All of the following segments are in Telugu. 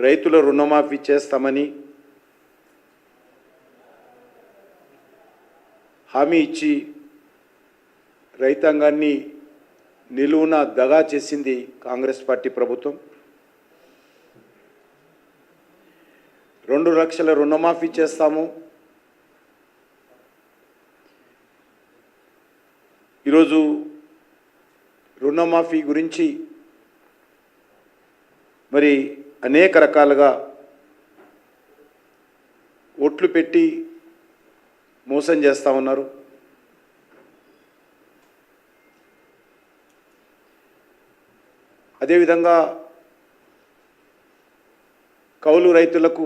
రైతుల రుణమాఫీ చేస్తామని హామీ ఇచ్చి రైతాంగాన్ని నిలువున దగా చేసింది కాంగ్రెస్ పార్టీ ప్రభుత్వం. 2 లక్షల రుణమాఫీ చేస్తాము. ఈరోజు రుణమాఫీ గురించి మరి అనేక రకాలుగా ఓట్లు పెట్టి మోసం చేస్తూ ఉన్నారు. అదేవిధంగా కౌలు రైతులకు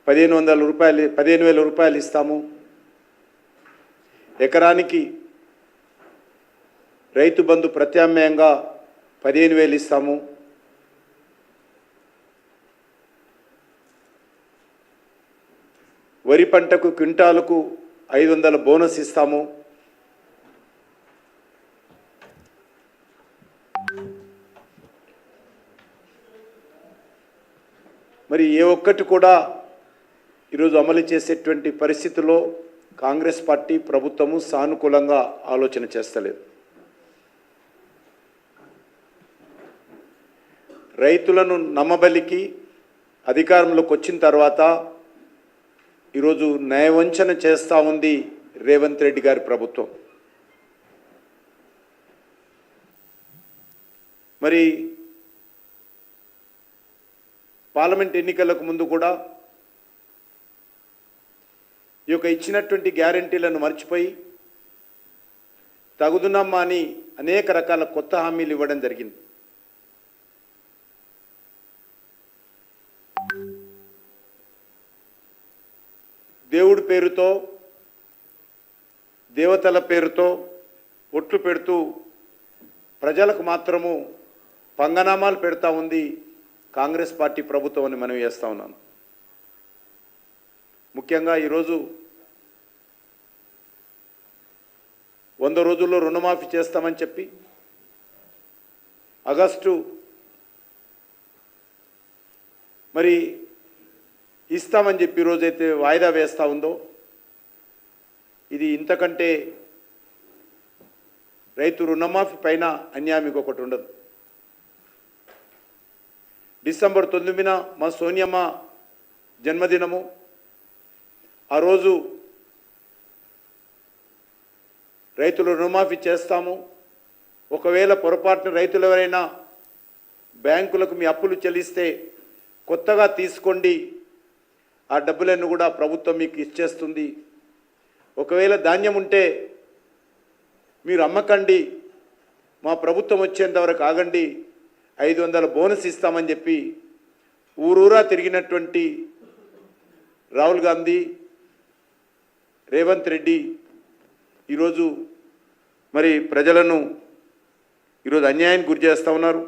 15,000 రూపాయలు ఇస్తాము. ఎకరానికి రైతు బంధు ప్రత్యామ్నాయంగా 15,000 ఇస్తాము. వరి పంటకు క్వింటాలకు 500 బోనస్ ఇస్తాము. మరి ఏ ఒక్కటి కూడా ఈరోజు అమలు చేసేటువంటి పరిస్థితుల్లో కాంగ్రెస్ పార్టీ ప్రభుత్వము సానుకూలంగా ఆలోచన చేస్తలేదు. రైతులను నమ్మబలికి అధికారంలోకి వచ్చిన తర్వాత ఈరోజు న్యాయవంచన చేస్తూ ఉంది రేవంత్ రెడ్డి గారి ప్రభుత్వం. మరి పార్లమెంట్ ఎన్నికలకు ముందు కూడా ఈ యొక్క ఇచ్చినటువంటి గ్యారంటీలను మర్చిపోయి తగుదునమ్మా అని అనేక రకాల కొత్త హామీలు ఇవ్వడం జరిగింది. దేవుడి పేరుతో దేవతల పేరుతో ఒట్లు పెడుతూ ప్రజలకు మాత్రము పంగనామాలు పెడతా ఉంది కాంగ్రెస్ పార్టీ ప్రభుత్వం అని మనం చేస్తూ ఉన్నాను. ముఖ్యంగా ఈరోజు 100 రోజుల్లో రుణమాఫీ చేస్తామని చెప్పి ఆగస్టు మరి ఇస్తామని చెప్పి ఈరోజైతే వాయిదా వేస్తూ ఉందో ఇది ఇంతకంటే రైతు రుణమాఫీ పైన అన్యాయం ఇంకొకటి ఉండదు. డిసెంబర్ 9న మా సోనియమ్మ జన్మదినము. ఆ రోజు రైతులు రుణమాఫీ చేస్తాము. ఒకవేళ పొరపాటున రైతులు ఎవరైనా బ్యాంకులకు మీ అప్పులు చెల్లిస్తే కొత్తగా తీసుకోండి, ఆ డబ్బులను కూడా ప్రభుత్వం మీకు ఇచ్చేస్తుంది. ఒకవేళ ధాన్యం ఉంటే మీరు అమ్మకండి, మా ప్రభుత్వం వచ్చేంత వరకు ఆగండి, 500 బోనస్ ఇస్తామని చెప్పి ఊరూరా తిరిగినటువంటి రాహుల్ గాంధీ, రేవంత్ రెడ్డి ఈరోజు మరి ప్రజలను ఈరోజు అన్యాయానికి గురి చేస్తూ ఉన్నారు.